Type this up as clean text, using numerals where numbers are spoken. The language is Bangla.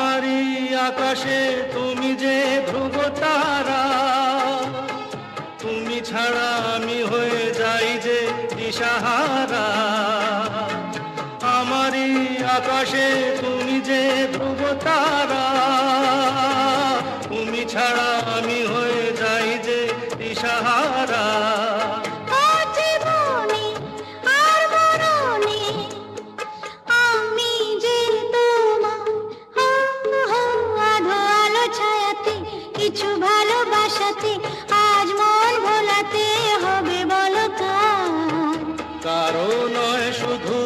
আমারই আকাশে তুমি যে ধ্রুব তারা, তুমি ছাড়া আমি হয়ে যাই যে দিশাহারা। আমারই আকাশে তুমি যে ধ্রুব তারা, তুমি ছাড়া আমি হয়ে যাই যে দিশাহারা। কিছু ভালোবাসাতে আজ মন ভোলাতে হবে বলো কার? কারো নয় শুধু